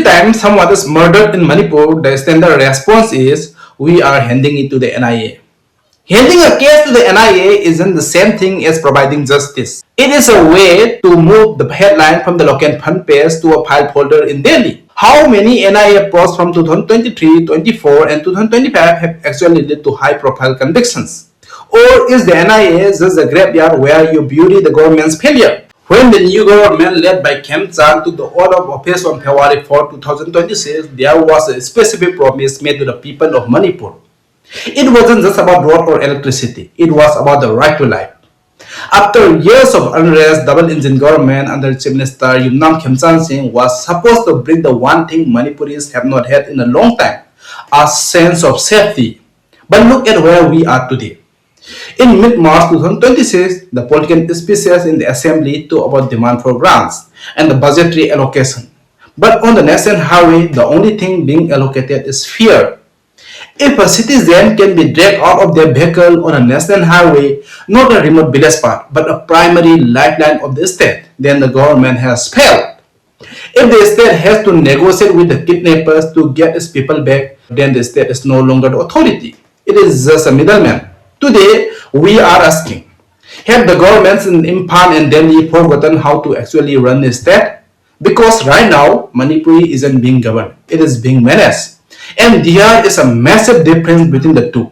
time someone is murdered in Manipur, the standard response is, we are handing it to the NIA. Handing a case to the NIA isn't the same thing as providing justice. It is a way to move the headline from the local front page to a file folder in Delhi. How many NIA prods from 2023, 24 and 2025 have actually led to high-profile convictions? Or is the NIA just a graveyard where you bury the government's failure? When the new government led by Khemchand took the oath of office on February 4, 2026, there was a specific promise made to the people of Manipur. It wasn't just about road or electricity, it was about the right to life. After years of unrest, double-engine government under Chief Minister Khemchand was supposed to bring the one thing Manipuris have not had in a long time, a sense of safety. But look at where we are today. In mid-March 2026, the political species in the assembly talked about demand for grants and the budgetary allocation. But on the national highway, the only thing being allocated is fear. If a citizen can be dragged out of their vehicle on a national highway, not a remote village part, but a primary lifeline of the state, then the government has failed. If the state has to negotiate with the kidnappers to get its people back, then the state is no longer the authority. It is just a middleman. Today, we are asking, have the governments in Imphal and Delhi forgotten how to actually run the state? Because right now, Manipur isn't being governed, it is being managed. And there is a massive difference between the two.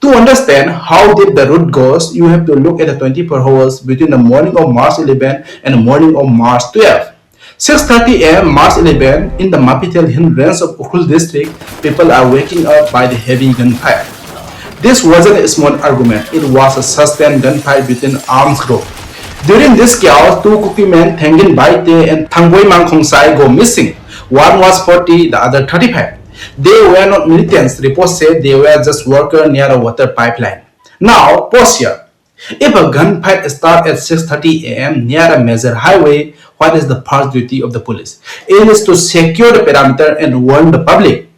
To understand how deep the root goes, you have to look at the 24 hours between the morning of March 11 and the morning of March 12. 6:30 am March 11, in the Mapitel Hill range of Ukhrul district, people are waking up by the heavy gunfire. This wasn't a small argument, it was a sustained gunfight between armed groups. During this chaos, two Kuki men, Meitei and Tangkhul Naga, go missing. One was 40, the other 35. They were not militants, reports said they were just workers near a water pipeline. Now, pause here. If a gunfight starts at 6:30 am near a major highway, what is the first duty of the police? It is to secure the perimeter and warn the public.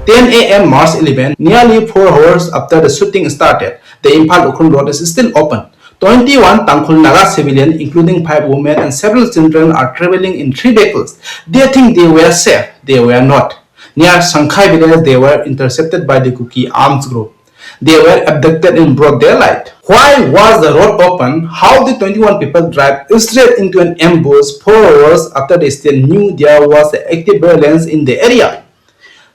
10 am March 11, nearly 4 hours after the shooting started, the Imphal Ukhrul road is still open. 21 Tangkhul Naga civilians, including 5 women and several children, are traveling in 3 vehicles. They think they were safe. They were not. Near Shangkai village, they were intercepted by the Kuki armed group. They were abducted in broad daylight. Why was the road open? How did 21 people drive straight into an ambush 4 hours after they still knew there was active violence in the area?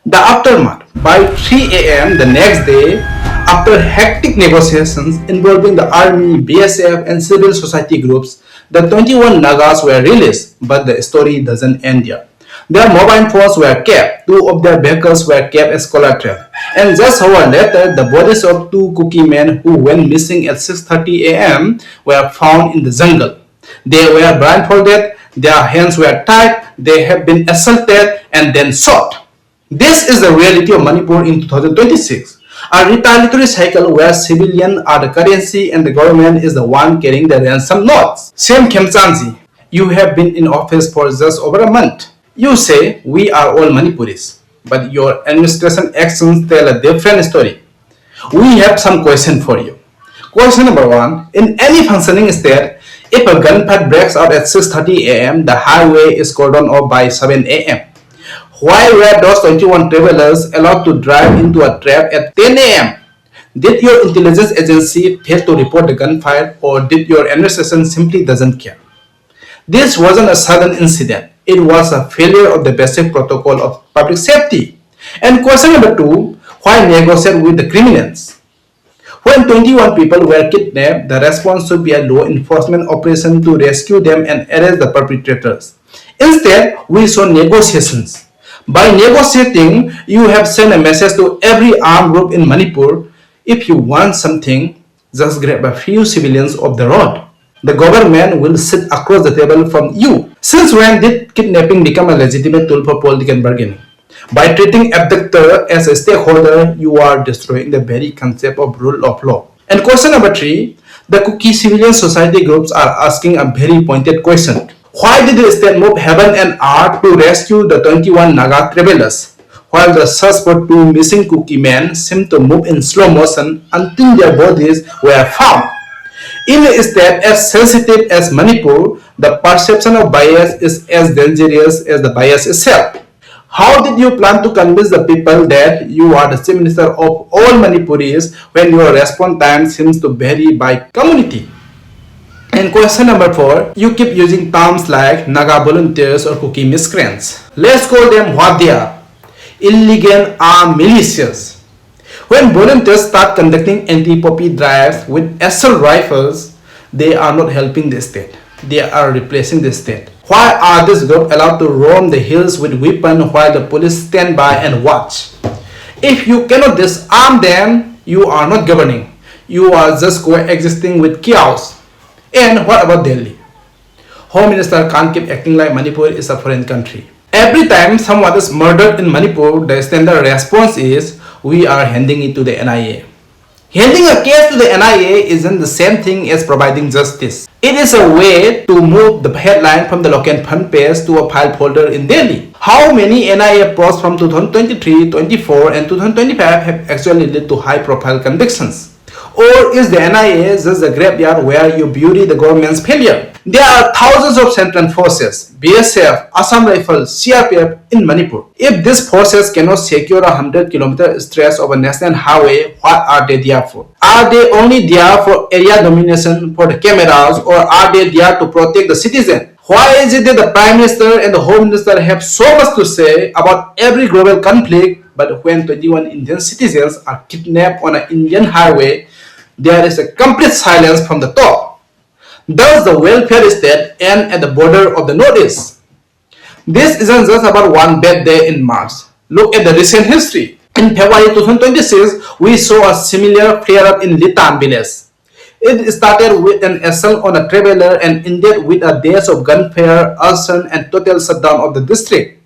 The aftermath. By 3 am the next day, after hectic negotiations involving the army, BSF and civil society groups, the 21 Nagas were released, but the story doesn't end here. Their mobile phones were kept, 2 of their vehicles were kept as collateral, and just hours later, the bodies of 2 Kuki men who went missing at 6:30 am were found in the jungle. They were blindfolded, their hands were tied, they have been assaulted and then shot. This is the reality of Manipur in 2026. A retaliatory cycle where civilians are the currency and the government is the one carrying the ransom notes. Same Khemchand, you have been in office for just over a month. You say we are all Manipuris, but your administration actions tell a different story. We have some questions for you. Question number 1. In any functioning state, if a gunfight breaks out at 6:30 am, the highway is cordoned off by 7 am. Why were those 21 travelers allowed to drive into a trap at 10 am? Did your intelligence agency fail to report the gunfire, or did your administration simply doesn't care? This wasn't a sudden incident. It was a failure of the basic protocol of public safety. And question number 2, why negotiate with the criminals? When 21 people were kidnapped, the response should be a law enforcement operation to rescue them and arrest the perpetrators. Instead, we saw negotiations. By negotiating, you have sent a message to every armed group in Manipur: if you want something, just grab a few civilians off the road. The government will sit across the table from you. Since when did kidnapping become a legitimate tool for political bargaining? By treating abductor as a stakeholder, you are destroying the very concept of rule of law. And question number 3, the Kuki civilian society groups are asking a very pointed question. Why did the state move heaven and earth to rescue the 21 Naga travelers, while the search for 2 missing Kuki men seemed to move in slow motion until their bodies were found? In a state as sensitive as Manipur, the perception of bias is as dangerous as the bias itself. How did you plan to convince the people that you are the Chief Minister of all Manipuris when your response time seems to vary by community? And question number 4, you keep using terms like Naga volunteers or Kuki miscreants. Let's call them what they are: illegal armed militias. When volunteers start conducting anti-poppy drives with assault rifles, they are not helping the state. They are replacing the state. Why are this group allowed to roam the hills with weapons while the police stand by and watch? If you cannot disarm them, you are not governing. You are just coexisting with chaos. And what about Delhi? Home Minister can't keep acting like Manipur is a foreign country. Every time someone is murdered in Manipur, the standard response is, we are handing it to the NIA. Handing a case to the NIA isn't the same thing as providing justice. It is a way to move the headline from the local front page to a file folder in Delhi. How many NIA prods from 2023, 24 and 2025 have actually led to high-profile convictions? Or is the NIA just a graveyard where you bury the government's failure? There are thousands of central forces, BSF, Assam Rifles, CRPF in Manipur. If these forces cannot secure a 100-kilometer stretch of a national highway, what are they there for? Are they only there for area domination for the cameras, or are they there to protect the citizen? Why is it that the Prime Minister and the Home Minister have so much to say about every global conflict, but when 21 Indian citizens are kidnapped on an Indian highway, there is a complete silence from the top? Does the welfare state end at the border of the Northeast? This isn't just about one bad day in March. Look at the recent history. In February 2026, we saw a similar flare-up in Litan village. It started with an assault on a traveler and ended with a days of gunfire, arson, and total shutdown of the district.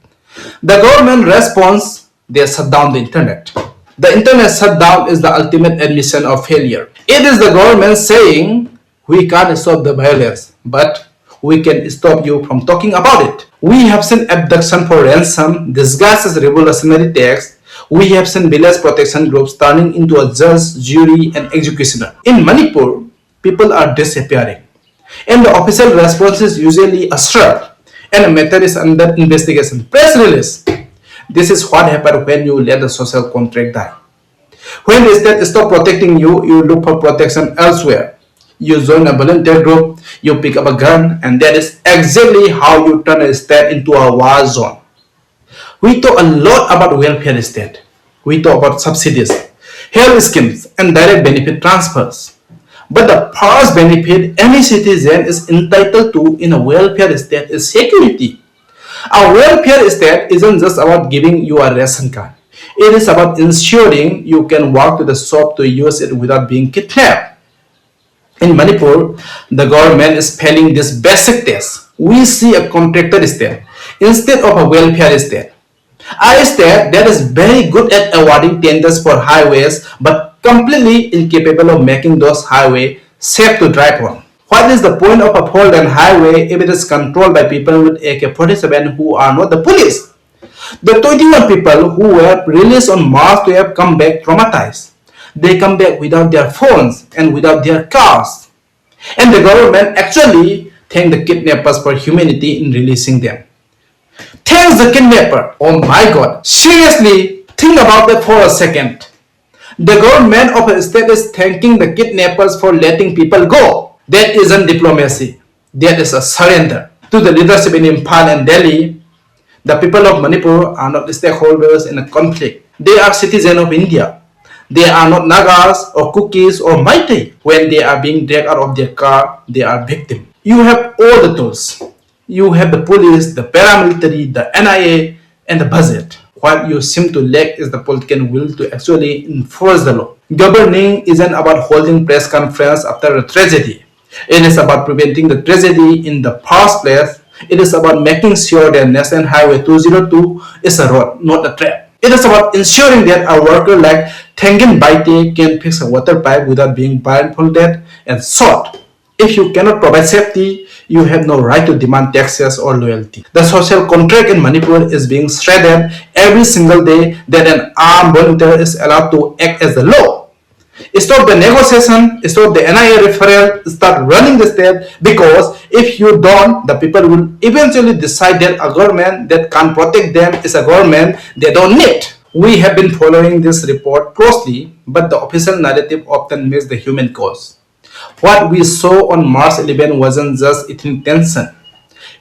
The government response, they shut down the internet. The internet shutdown is the ultimate admission of failure. It is the government saying, we can't stop the violence, but we can stop you from talking about it. We have seen abduction for ransom disguised as revolutionary texts. We have seen village protection groups turning into a judge, jury, and executioner. In Manipur, people are disappearing, and the official response is usually a shrug and a matter is under investigation. Press release. This is what happens when you let the social contract die. When the state stops protecting you, you look for protection elsewhere. You join a volunteer group, you pick up a gun, and that is exactly how you turn a state into a war zone. We talk a lot about welfare state. We talk about subsidies, health schemes, and direct benefit transfers. But the first benefit any citizen is entitled to in a welfare state is security. A welfare state isn't just about giving you a ration card. It is about ensuring you can walk to the shop to use it without being kidnapped. In Manipur, the government is failing this basic test. We see a contractor state instead of a welfare state. A state that is very good at awarding tenders for highways but completely incapable of making those highways safe to drive on. What is the point of a four-lane highway if it is controlled by people with AK-47 who are not the police? The 21 people who were released on March to have come back traumatized. They come back without their phones and without their cars. And the government actually thanked the kidnappers for humanity in releasing them. Thanks the kidnapper. Oh my God. Seriously, think about that for a second. The government of a state is thanking the kidnappers for letting people go. That isn't diplomacy. That is a surrender. To the leadership in Imphal and Delhi, the people of Manipur are not the stakeholders in a conflict. They are citizens of India. They are not Nagas or Kukis or Meitei. When they are being dragged out of their car, they are victims. You have all the tools. You have the police, the paramilitary, the NIA, and the budget. What you seem to lack is the political will to actually enforce the law. Governing isn't about holding press conference after a tragedy. It is about preventing the tragedy in the first place. It is about making sure that National Highway 202 is a road, not a trap. It is about ensuring that a worker like Tangkhul Naga can fix a water pipe without being blindfolded and shot. If you cannot provide safety, you have no right to demand taxes or loyalty. The social contract in Manipur is being shredded every single day that an armed volunteer is allowed to act as the law. Stop the negotiation, stop the NIA referral, start running the state, because if you don't, the people will eventually decide that a government that can protect them is a government they don't need. We have been following this report closely, but the official narrative often misses the human cause. What we saw on March 11 wasn't just ethnic tension.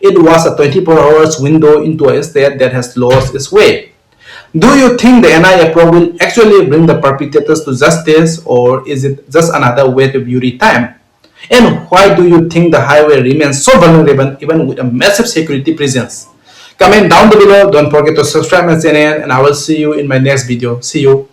It was a 24 hours window into a state that has lost its way. Do you think the NIA probe will actually bring the perpetrators to justice, or is it just another way to beauty time? And why do you think the highway remains so vulnerable even with a massive security presence? Comment down below, don't forget to subscribe my channel, and I will see you in my next video. See you.